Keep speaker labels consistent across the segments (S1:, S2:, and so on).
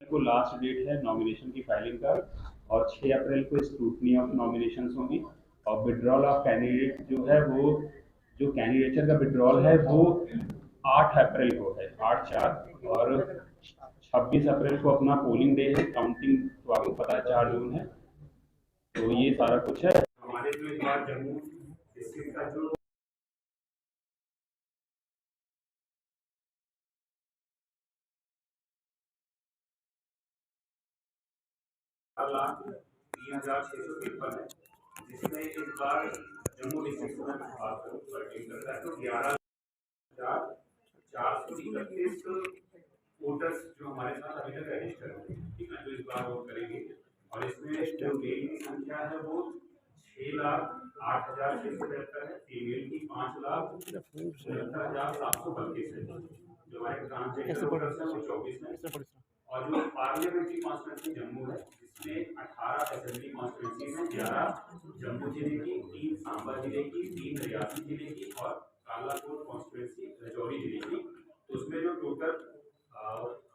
S1: को last date है nomination की फाइलिंग का, और 6 अप्रैल को स्क्रूटनी ऑफ नॉमिनेशंस होंगी। और विड्रॉल ऑफ कैंडिडेट जो है वो, जो कैंडिडेचर का विड्रॉल है वो 8 अप्रैल को है, 8/4। और 26 अप्रैल को अपना पोलिंग डे है, काउंटिंग तो आपको पता है 4 जून है। तो ये सारा कुछ है हमारे जो इस बार जम्मू डिस्ट्रिक्ट का जो 4,03,653 है, जिसमें इस बार जम्मू डिस्ट्रिक्ट में बात करूँ वर्किंग करता है तो 11,431 वोटर्स जो हमारे साथ अभी तक रजिस्टर हुए हैं, ठीक है, जो इस बार वोट करेंगे। और इसमें जो मेल की संख्या है वो 6,08,673 है, फीमेल की 5,69,732 है। जो हमारे ट्रांसजेंडर वोटर्स हैं वो 24 है। और जो पार्लियामेंट्री कॉन्स्टिट्यूंसी जम्मू है, जिसमें 18 असेंबली कॉन्स्टिट्यूंसीज हैं, 11 जम्मू जिले की, 3 सांबा जिले की, 3 रियासी जिले की और कालाकोट कॉन्स्टिट्यूंसी राजौरी जिले की। तो उसमें जो टोटल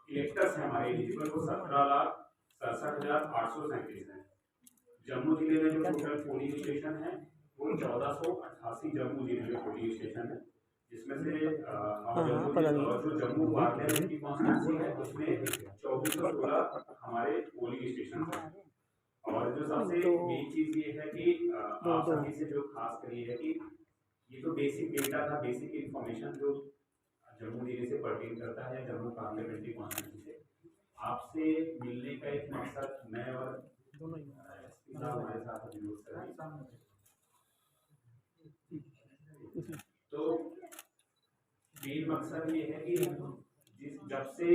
S1: इलेक्टर्स हैं हमारे एलिजिबल वो 17,67,837 हैं। जम्मू जिले में जो टोटल पोलिंग स्टेशन है वो 1488 जम्मू जिले में पोलिंग स्टेशन है, जिसमें से जो जम्मू पार्लियामेंट की कॉन्स्टिट्यूंसी है उसमें 2416 हमारे पोलिंग स्टेशन हैं। और जो सबसे मेन चीज ये है कि आप सभी से जो खास कर ये है कि ये तो बेसिक डेटा था, बेसिक इंफॉर्मेशन जो जम्मू जिले से पर्टेन करता है, जम्मू पार्लियामेंट्री कॉन्स्टिट्यूंसी से आपसे मिलने का एक मकसद मैं और एसपी साहब हमारे साथ विरोध कर रहे हैं। तो मेन मकसद ये है कि जब से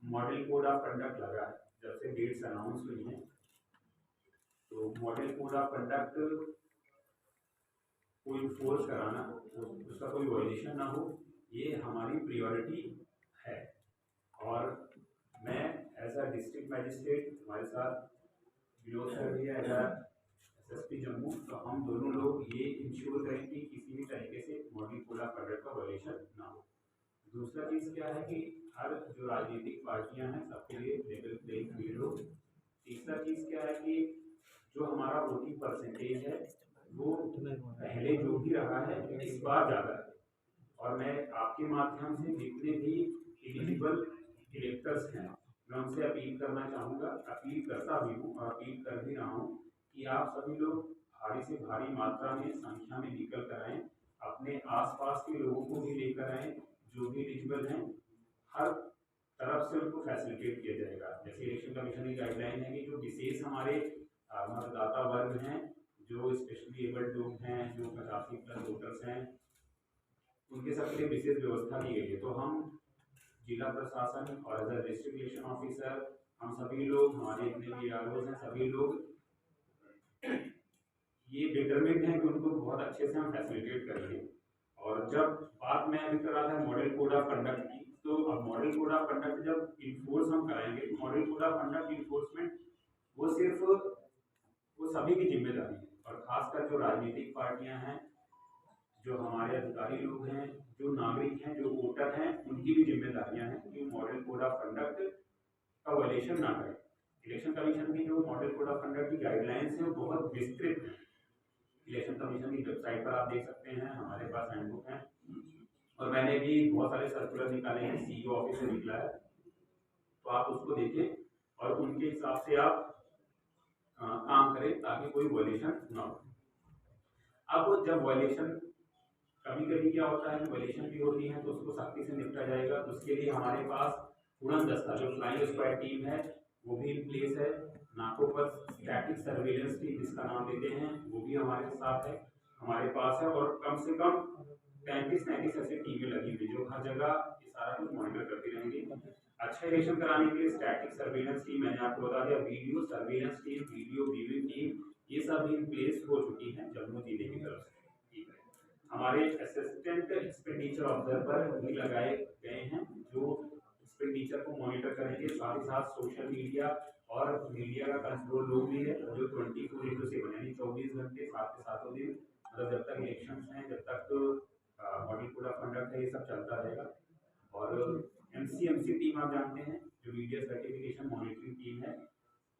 S1: मॉडल कोड ऑफ कंडक्ट लगा है, जब से डेट्स अनाउंस हुई हैं, तो मॉडल कोड ऑफ कंडक्ट को इन्फोर्स कराना, उसका कोई वायलेशन ना हो, ये हमारी प्रायोरिटी है। और मैं एज अ डिस्ट्रिक्ट मैजिस्ट्रेट, हमारे साथ विनोद सर भी है एज एसएसपी जम्मू, तो हम दोनों लोग ये इंश्योर करें कि किसी भी तरीके से मॉडल कोड ऑफ कंडक्ट का वायलेशन ना हो। दूसरा चीज़ क्या है कि हर जो राजनीतिक पार्टियां हैं सबके लिए लेवल प्लेइंग फील्ड हो। तीसरा चीज़ क्या है कि जो हमारा वोटिंग परसेंटेज है वो पहले जो भी रहा है इस बार ज़्यादा है। और मैं आपके माध्यम से जितने भी एलिजिबल इलेक्टर्स हैं मैं उनसे अपील करना चाहूँगा, अपील करता भी हूँ और अपील कर भी रहा हूँ कि आप सभी लोग भारी से भारी मात्रा में संख्या में निकल कर आएँ, अपने आसपास के लोगों को भी लेकर आएँ, जो भी एलिजिबल हैं हर तरफ से उनको फैसिलिटेट किया जाएगा। जैसे इलेक्शन कमीशन की गाइडलाइन है कि जो विशेष हमारे मतदाता वर्ग हैं, जो स्पेशली एबल्ड लोग हैं, जो 85+ वोटर्स हैं, उनके सबके लिए विशेष व्यवस्था की गई है। तो हम जिला प्रशासन और as a district election officer हम सभी लोग, हमारे जितने भी आरओज हैं, सभी लोग ये डिटरमिन्ड है कि उनको बहुत अच्छे से हम फैसिलिटेट करेंगे। और जब बात मैं अभी कर रहा था मॉडल कोड ऑफ कंडक्ट की, तो अब मॉडल कोड ऑफ कंडक्ट जब इन्फोर्स हम कराएंगे, model code of conduct enforcement वो सिर्फ वो सभी की जिम्मेदारी है। और खासकर जो राजनीतिक पार्टियां हैं, जो हमारे अधिकारी लोग हैं, जो नागरिक हैं, जो वोटर हैं, उनकी भी जिम्मेदारियां हैं कि मॉडल कोड ऑफ कंडक्ट का वायलेशन ना करें। इलेक्शन कमीशन की जो मॉडल कोड ऑफ कंडक्ट की गाइडलाइंस है वो बहुत विस्तृत है। इलेक्शन कमीशन की वेबसाइट पर आप देख सकते हैं, हमारे पास हैंडबुक है और मैंने भी बहुत सारे सर्कुलर निकाले हैं, सीईओ ऑफिस से निकला है, तो आप उसको देखें और उनके हिसाब से आप काम करें ताकि कोई वायलेशन ना हो। अब जब वायलेशन कभी कभी क्या होता है, वायलेशन भी होती है तो उसको सख्ती से निपटा जाएगा। तो उसके लिए हमारे पास उड़न दस्ता जो फ्लाइंग स्क्वाड टीम है वो भी इन प्लेस है। नाकों पर स्टैटिक सर्वेलेंस टीम जिसका नाम देते हैं वो भी हमारे साथ है, हमारे पास है। और कम से कम 35-39 ऐसी टीमें लगी हुई जो हर जगह ये सारा कुछ मॉनिटर करती रहेंगी। अच्छा इलेक्शन कराने के लिए स्टैटिक सर्वेलेंस टीम, मैंने आपको बता दिया, video surveillance team, video viewing team, ये सब इन प्लेस हो चुकी है जम्मू जिले की तरफ से। ठीक है, हमारे असिस्टेंट एक्सपेंडिचर ऑब्जर्वर भी लगाए गए हैं जो एक्सपेंडिचर को मॉनिटर करेंगे। साथ ही साथ सोशल मीडिया और मीडिया का कंट्रोल रूम भी है जो 24/7 यानी 24 घंटे 7 के 7 दिन, मतलब जब तक इलेक्शन हैं, जब तक मॉडल कोड ऑफ कंडक्ट है, ये सब चलता रहेगा। और एमसीएमसी टीम आप जानते हैं, जो मीडिया सर्टिफिकेशन मॉनिटरिंग टीम है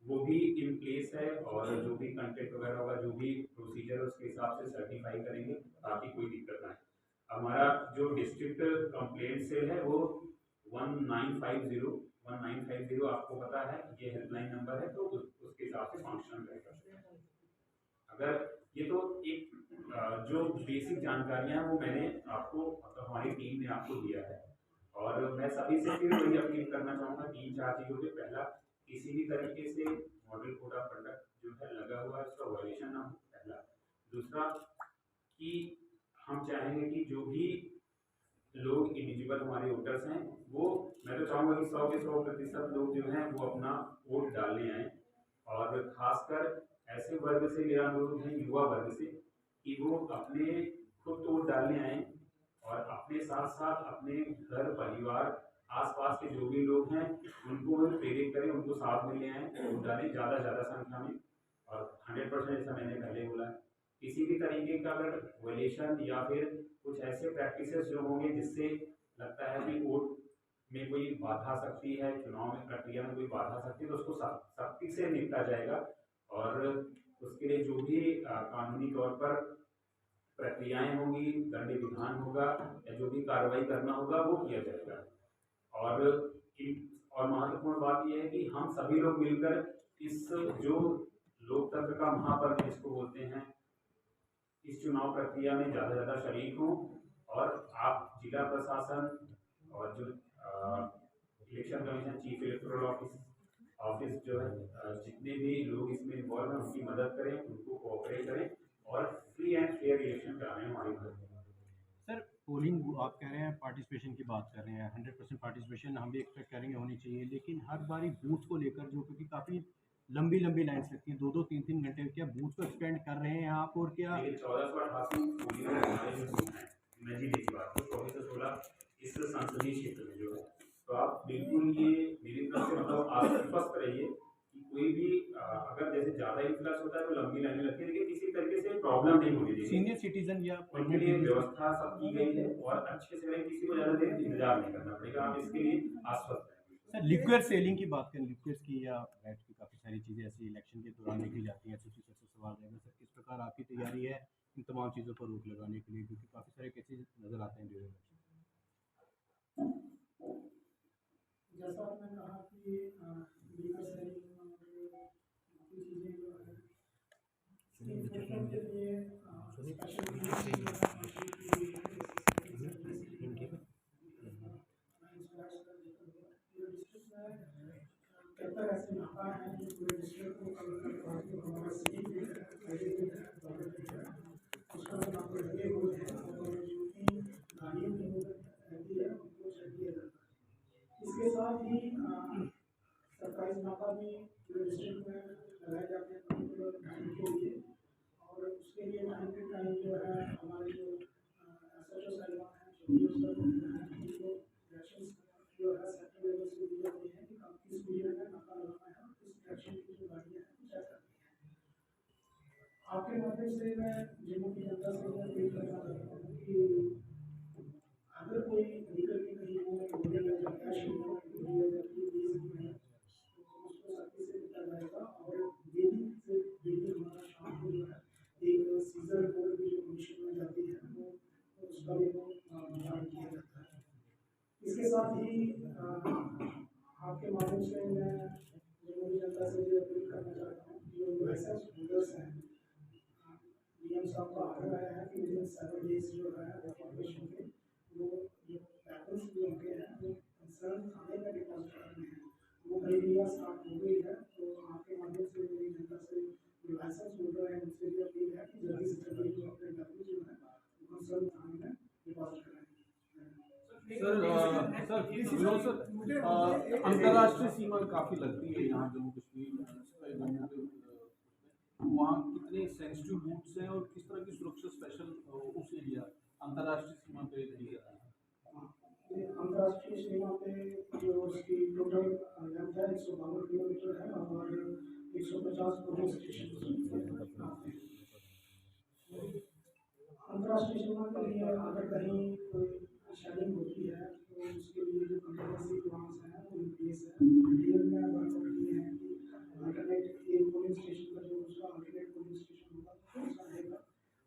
S1: वो भी इन प्लेस है, और जो भी कंटेंट वगैरह होगा, जो भी प्रोसीजर है उसके हिसाब से सर्टिफाई करेंगे ताकि कोई दिक्कत ना आए। हमारा जो डिस्ट्रिक्ट कंप्लेंट सेल है वो 1950 आपको पता है ये हेल्पलाइन नंबर है, तो उसके हिसाब से फंक्शन करेगा। अगर ये तो एक जो बेसिक जानकारियां हैं वो मैंने आपको, मतलब हमारी टीम ने आपको दिया है, और मैं सभी से फिर वही अपील करना चाहूँगा 3-4 चीज़ों पे। पहला, किसी भी तरीके से मॉडल कोड ऑफ कंडक्ट जो है लगा हुआ है उसका वायलेशन ना हो, पहला। दूसरा, कि हम चाहेंगे कि जो भी लोग एलिजिबल हमारे वोटर्स हैं वो, मैं तो चाहूँगा कि 100 के 100% लोग जो हैं वो अपना वोट डालने आए, और खासकर ऐसे वर्ग से मेरा अनुरोध है, युवा वर्ग से, कि वो अपने खुद तो वोट डालने आए, और अपने साथ साथ अपने घर परिवार आसपास के जो भी लोग हैं उनको भी प्रेरित करें, उनको साथ में ले आए, वोट डालें ज़्यादा संख्या में। और 100% जैसा मैंने पहले बोला, किसी भी तरीके का अगर वायलेशन या फिर कुछ ऐसे प्रैक्टिसेस जो होंगे जिससे लगता है कि वोट में कोई बाधा आ सकती है, चुनाव में प्रक्रिया में कोई बाधा आ सकती है, तो उसको सख्ती से निपटा जाएगा। और उसके लिए जो भी कानूनी तौर पर प्रक्रियाएं होंगी, दंड विधान होगा, या जो भी कार्रवाई करना होगा वो किया जाएगा। और और महत्वपूर्ण बात यह है कि हम सभी लोग मिलकर इस जो लोकतंत्र का महापर्व जिसको बोलते हैं, इस चुनाव प्रक्रिया में ज़्यादा शरीक हों। और आप जिला प्रशासन और जो election commission, chief electoral office जो है, जितने भी लोग इसमें इन्वॉल्व हैं उनकी मदद करें, उनको कोऑपरेट करें, और फ्री एंड फेयर इलेक्शन कराने में हमारी मदद करें।
S2: सर, पोलिंग आप कह रहे हैं, पार्टिसिपेशन की बात कर रहे हैं, 100% पार्टिसिपेशन हम भी एक्सपेक्ट करेंगे होनी चाहिए, लेकिन हर बारी बूथ को लेकर जो, क्योंकि काफ़ी लंबी लाइन्स लगती हैं, 2-2 3-3 घंटे, क्या बूथ को एक्सपेंड कर रहे हैं आप? और क्या
S1: 1488 हमारे जो बूथ हैं, मैं जी देखिए बात को 24 से 16 इस संसदीय क्षेत्र में जो है, तो आप बिल्कुल ये मेरी तरफ से मतलब आश्वस्त रहिए कि कोई भी अगर जैसे ज़्यादा इन्फ्लक्स होता है तो लंबी लाइनें लगती है, लेकिन किसी तरीके से प्रॉब्लम नहीं होनी चाहिए।
S2: सीनियर सिटीजन या
S1: उनके लिए व्यवस्था सब की गई है, और अच्छे से रहें, किसी को ज़्यादा देर इंतजार नहीं करना पड़ेगा, आप इसके लिए आश्वस्त रहें।
S2: सर, लिक्विड सेलिंग की बात करें, लिक्विड्स की या बैट की, काफ़ी सारी चीज़ें ऐसी इलेक्शन के दौरान देखी जाती हैं, एसओसी सर से सवाल रहेगा सर, किस प्रकार आपकी तैयारी है इन तमाम चीज़ों पर रोक लगाने के लिए, क्योंकि काफ़ी सारे केसेज नज़र आते हैं ड्यूरिंग इलेक्शन।
S3: जैसा आपने कहा कि लीगल सेलिंग और बाकी चीज़ें जो है के लिए स्पेशल ऐसे नाका है जो पूरे डिस्ट्रिक्ट को हमारा सिटी भी है, उसका नाम लगे हुए हैं, और जो कि गाड़ियों की रहती है उनको चेक किया जाता है। इसके साथ ही सरकारी नाका भी पूरे डिस्ट्रिक्ट में लगाए जाते हैं पर्टिकुलर टाइम के लिए, और उसके लिए टाइम टू टाइम जो है हमारे जो एसएचओ साहिबान हैं, जो उनको डायरेक्शंस जो है सेक्टर लेवल से दी जाती है कि आप किस पीरियड में नाका लगाना है, और किस डायरेक्शन की जो गाड़ियाँ हैं वो चेक करनी है। आपके माध्यम से मैं जम्मू की जनता से अपील करना चाहता हूँ कि अगर कोई व्हीकल की कहीं बोलेगा जब कैश बोलेगा कि उसको सख्ती से किया जाएगा। और डेली हमारा शाम को जो है एक सीजन रिपोर्ट की जो कमीशन में जाती है वो उसका भी जारी किया जाता है। इसके साथ ही आपके माध्यम से मैं जम्मू की जनता से ये अपील करना चाहता हूँ कि जो लाइसेंस होल्डर्स हैं, डीएम साहब का आग्रह है कि विदिन 7 डेज जो है फॉर्मेशन के वो जो पैटर्न्स जो उनके हैं वो कंसर्न थाने में डिपॉजिट करने हैं, वो प्रक्रिया स्टार्ट हो गई है। तो आपके माध्यम से मेरी जनता से जो लाइसेंस होल्डर है उनसे भी अपील है कि जल्दी से जल्दी जो अपने डॉक्यूमेंट जो है वो कंसर्न थाने में डिपॉजिट कराएं।
S4: सर अंतर्राष्ट्रीय सीमा काफ़ी लगती है यहाँ जम्मू कश्मीर, वहाँ कितने सेंसिटिव बूथ्स हैं और किस तरह की सुरक्षा स्पेशल उस एरिया अंतर्राष्ट्रीय सीमा पे दी जाती है?
S3: अंतर्राष्ट्रीय सीमा पे जो उसकी टोटल लेंथ है 152 किलोमीटर है, और 150 पुलिस स्टेशन आते हैं। अंतर्राष्ट्रीय सीमा के लिए अगर कहीं कोई शेलिंग होती है तो उसके लिए जो कंट्रोवर्सी प्लान्स हैं वो केस है डीएम में वर्कआउट किए हैं कि अल्टरनेट एक पोलिंग स्टेशन का जो उसका अल्टरनेट पोलिंग स्टेशन होगा तो कौन सा रहेगा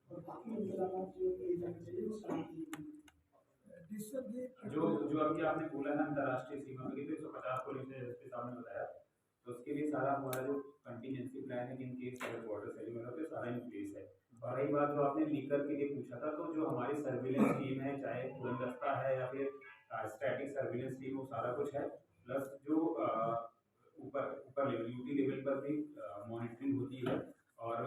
S3: और बाकी इंतजाम जो किए जाने चाहिए वो स्टार्ट किए गए
S1: जो जो अभी आपने बोला है अंतर्राष्ट्रीय सीमा में कि 150 पुलिस है जैसे आपने बताया, तो उसके लिए सारा हमारा जो कंटीजेंसी प्लान है इन केस अगर बॉर्डर सेलिंग होगा तो सारा इन प्लेस है। और रही बात जो आपने लीकर के लिए पूछा था, तो जो हमारी सर्विलेंस टीम है, चाहे उड़नदस्ता है या फिर स्टैटिक सर्विलेंस टीम, वो सारा कुछ है। प्लस जो ऊपर ऊपर लेवल यूटी लेवल पर भी मॉनिटरिंग होती है और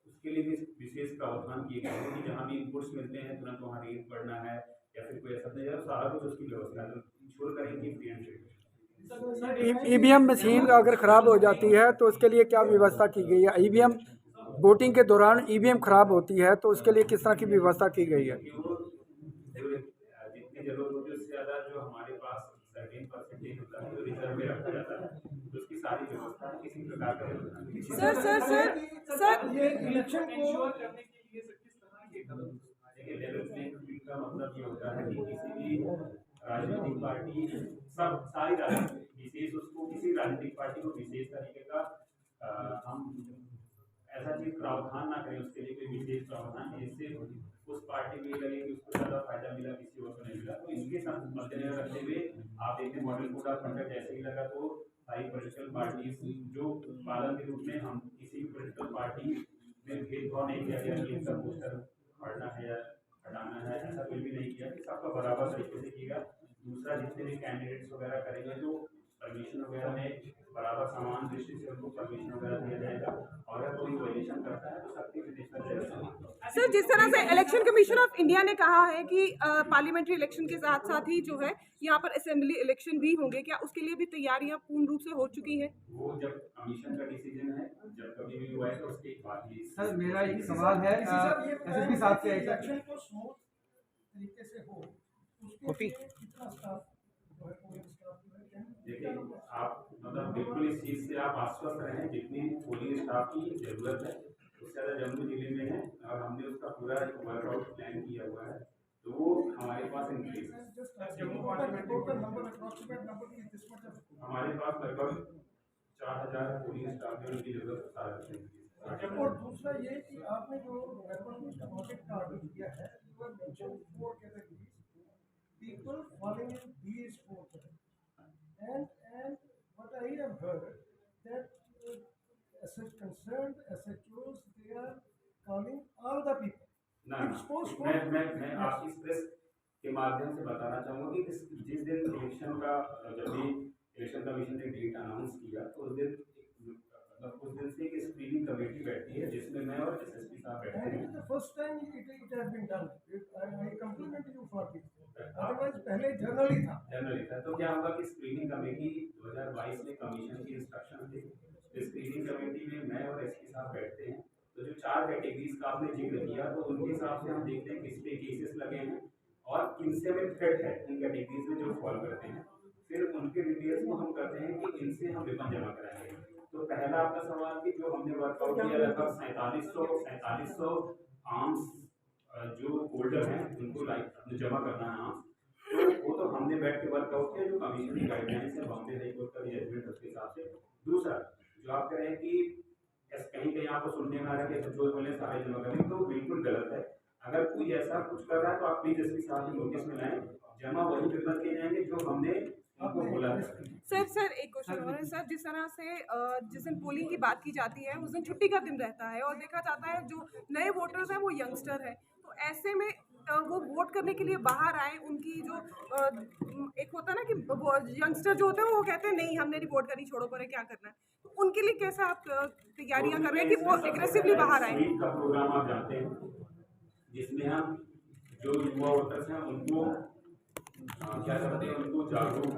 S1: उसके लिए भी विशेष प्रावधान किए गए हैं कि जहाँ भी इनपुट्स मिलते हैं तुरंत वहाँ रेड पड़ना है या फिर कोई ऐसा नहीं है, सारा कुछ उसकी व्यवस्था है, तो इंश्योर करेंगे free and fair.
S5: EVM machine अगर ख़राब हो जाती है तो उसके लिए क्या व्यवस्था की गई है? ईवीएम वोटिंग के दौरान ईवीएम ख़राब होती है तो उसके लिए किस तरह की व्यवस्था की गई है?
S1: जितनी जरूरत होती है उससे ज़्यादा जो हमारे पास 13% होता है जो रिजर्व में रखा जाता है, तो उसकी सारी व्यवस्था किसी प्रकार का
S5: सर
S3: ये इलेक्शन को
S1: देखिए, लेवल प्लेइंग फील्ड का मतलब ये होता है कि किसी भी राजनीतिक पार्टी सारी राजनीतिक विशेष उसको किसी राजनीतिक पार्टी को विशेष तरीके का हम ऐसा चीज प्रावधान ना करें, उसके लिए कोई विशेष प्रावधान जिससे उस पार्टी में लगे कि उसको ज्यादा फायदा मिला, किसी और को नहीं मिला। तो इसके साथ मद्देनजर रखते हुए आप देखते मॉडल कोड ऑफ कंडक्ट जैसे ही लगा तो सारी पॉलिटिकल पार्टी जो पालन के रूप में हम किसी भी पॉलिटिकल पार्टी में भेदभाव नहीं किया गया कि इनका पोस्टर फाड़ना है या हटाना है, ऐसा कोई भी नहीं किया कि सबका बराबर तरीके से किया। दूसरा, जितने भी कैंडिडेट्स वगैरह करेंगे तो परमिशन वगैरह में बराबर समान दृष्टि से उनको परमिशन वगैरह दिया जाएगा और अगर कोई वायलेशन करता है तो सख्ती से देखा जाएगा।
S6: सर, जिस तरह से इलेक्शन कमीशन ऑफ इंडिया ने कहा है कि पार्लियामेंट्री इलेक्शन के साथ साथ ही जो है यहाँ पर असेंबली इलेक्शन भी होंगे, क्या उसके लिए भी तैयारियां पूर्ण रूप से हो चुकी हैं?
S1: वो जब कमीशन का डिसीजन है, जब कभी भी हुआ है तो उसके बाद ही।
S5: सर मेरा एक सवाल है एसएसपी साहब से,
S3: इलेक्शन को स्मूथ तरीके से हो उसके लिए कितना स्टाफ
S1: देखिए, आप मतलब बिल्कुल इस चीज़ से आप आश्वस्त रहें, जितनी पोलिंग स्टाफ की जरूरत है उससे ज़्यादा जम्मू जिले में है और हमने उसका पूरा एक वर्कआउट प्लान किया हुआ है, तो वो हमारे पास इंक्रीज हमारे पास लगभग 4000 पोलिंग स्टाफ है, उनकी जरूरत सारा।
S3: और दूसरा ये कि आपने जो ऑडिट का ऑर्डर किया है, four categories people falling in these four categories, and what I have heard that as concerned SHOs, they are calling all the people.
S1: मैं आपकी इस प्रेस के माध्यम से बताना चाहूँगा कि जिस दिन इलेक्शन का जब भी इलेक्शन कमीशन ने डेट अनाउंस किया तो उस दिन से एक स्क्रीनिंग कमेटी बैठती है जिसमें मैं और एसएसपी साहब बैठते हैं।
S3: The first time it has been done. I compliment you for this. Otherwise पहले जनरली था।
S1: तो क्या होगा कि स्क्रीनिंग कमेटी 2022 में कमीशन की इंस्ट्रक्शन थे, स्क्रीनिंग कमेटी में मैं और एसपी साहब बैठते हैं, तो जो 4 कैटेगरीज का आपने जिक्र किया तो उनके हिसाब से हम देखते हैं किस पे केसेस लगे हैं और किनसे में थ्रेट है इन कैटेगरीज में जो फॉलो करते हैं, फिर उनके डिटेल्स को हम करते हैं कि इनसे हम वेतन जमा कराएंगे। तो पहला आपका सवाल कि जो हमने वर्कआउट किया लगभग 4700 आर्म्स जो होल्डर हैं उनको लाइक जमा करना है आर्म्स, तो वो तो हमने बैठ के वर्कआउट किया जो कमीशन की गाइडलाइंस है, बॉम्बे हाई कोर्ट का जजमेंट उसके हिसाब से। दूसरा, जो आप कह रहे हैं कि कहीं कहीं आपको सुनने में आ रहा है कि जो बोले सारे जमा करें, तो बिल्कुल गलत है। अगर कोई ऐसा कुछ कर रहा है तो आप प्लीज एसपी साहब की नोटिस में लाएं, जमा वही पेपर किए जाएंगे जो हमने आपको बोला है।
S6: सर एक क्वेश्चन और है सर, जिस तरह से जिस दिन पोलिंग की बात की जाती है उस दिन छुट्टी का दिन रहता है और देखा जाता है जो नए वोटर्स हैं वो यंगस्टर हैं, तो ऐसे में वो वोट करने के लिए बाहर आए, उनकी जो एक होता है ना कि यंगस्टर जो होते हैं वो कहते हैं नहीं हमने नहीं वोट करनी, छोड़ो परे क्या करना है, तो उनके लिए कैसा आप तैयारियां कर रहे हैं कि वो एग्रेसिवली बाहर आए?
S1: का प्रोग्राम आप जानते हैं जिसमें हम जो युवा वोटर्स हैं उनको क्या करते हैं, उनको जागरूक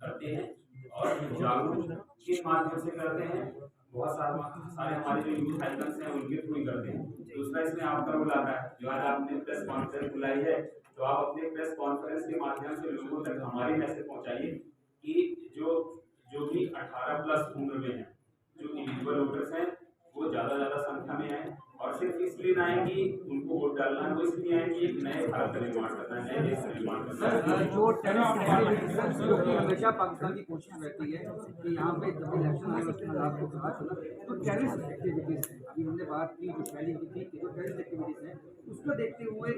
S1: करते हैं और जागरूक के माध्यम से करते हैं, बहुत सारे हमारे जो यूथ आइकन्स हैं उनके थ्रू ही करते हैं। दूसरा, इसमें आपका रोल आता है, जो आज आपने प्रेस कॉन्फ्रेंस बुलाई है तो आप अपने प्रेस कॉन्फ्रेंस के माध्यम से लोगों तक हमारी मैसेज पहुंचाइए कि जो भी 18+ उम्र में है, जो एलिजिबल वोटर्स हैं वो ज़्यादा संख्या में आए और सिर्फ इसलिए ना आए कि उनको वोट डालना है, वो इसलिए है कि एक नए भारत का निर्माण करना है, नए देश का निर्माण करना है।
S7: जो टेररिस्ट एक्टिविटीज जो कि हमेशा पाकिस्तान की कोशिश रहती है कि यहाँ पे जब इलेक्शन आए उसके बाद आपको कहा था तो टेररिस्ट एक्टिविटीज है, अभी हमने बात की जो पहले की थी जो टेररिस्ट एक्टिविटीज है उसको देखते हुए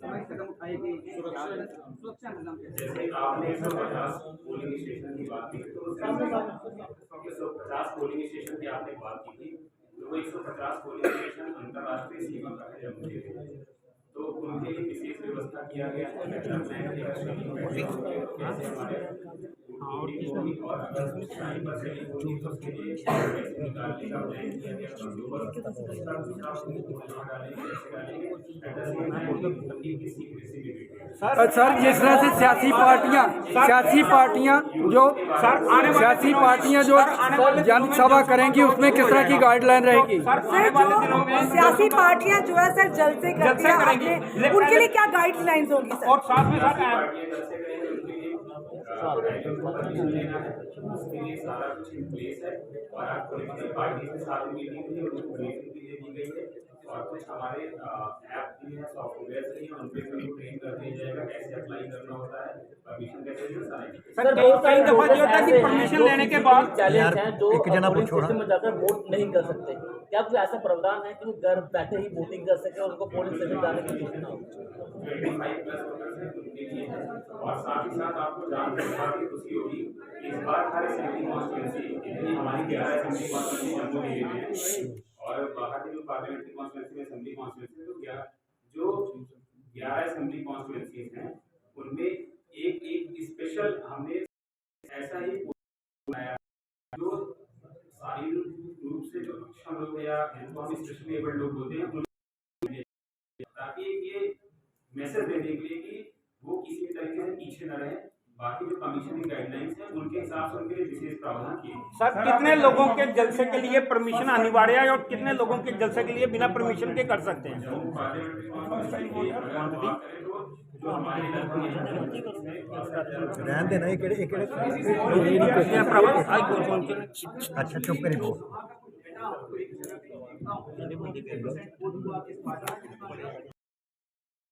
S7: समय कदम उठाए गए सुरक्षा निजाम कैसे।
S1: जैसे आपने 150 पोलिंग स्टेशन की बात की, तो 150 पोलिंग स्टेशन की आपने बात की थी, तो वो 150 पोलिंग स्टेशन अंतर्राष्ट्रीय सीमा का है जम्मू के लिए, तो उनके लिए विशेष व्यवस्था किया गया है। कैसे हमारे और टाइम पर से उसके लिए कैसे निकालने का प्लान किया गया,
S5: सर जिस तरह से सियासी पार्टियां जो जनसभा करेंगी उसमें किस तरह की गाइडलाइन रहेगी?
S8: सर जो सियासी पार्टियां जो है सर जलसे करेंगी उनके लिए क्या गाइडलाइंस होगी सर?
S4: और साथ में
S1: उसके लिए सारा कुछ इन प्लेस है और आप पॉलिटिकल पार्टी के साथ मीटिंग हुई और उनको ब्रीफिंग भी दी गई है और कुछ हमारे ऐप भी है, सॉफ्टवेयर भी है, उन पे भी ट्रेन कर दिया जाएगा कैसे अप्लाई करना होता है, परमिशन कैसे देना, सारा
S7: सर कई दफा ये होता है कि
S9: परमिशन लेने के बाद चैलेंज हैं जो पोलिंग स्टेशन में जाकर वोट नहीं कर सकते, क्या कुछ ऐसा प्रावधान है कि वो घर बैठे ही वोटिंग कर सके और उनको पोलिंग स्टेशन जाने की जरूरत ना हो?
S1: 25+ वोटर्स हैं उनके लिए है और साथ ही साथ आपको जानकर की खुशी होगी इस बार हर असेंबली कॉन्स्टिट्यूंसी हमारी 11 असेंबली कॉन्स्टिट्यूंसी जम्मू एरिया में है और बाहर की जो पार्लियामेंट्री कॉन्स्टिट्यूंसी में असेंबली कॉन्स्टिट्यूंसी तो 11 असेंबली कॉन्स्टिट्यूंसीज हैं उनमें एक स्पेशल हमने ऐसा ही बनाया जो शारीरिक रूप से जो अक्षम लोग या जिनको हम स्पेशली एबल्ड लोग बोलते हैं, ताकि ये मैसेज देने के लिए कि वो किसी भी तरीके से पीछे न रहे। बाकी जो कमीशन की गाइडलाइंस है उनके हिसाब से उनके लिए विशेष प्रावधान किए।
S10: सर कितने लोगों के जलसे के लिए परमिशन अनिवार्य है और कितने लोगों के जलसे के लिए बिना परमिशन के कर सकते हैं?
S2: अच्छा चुप करिए।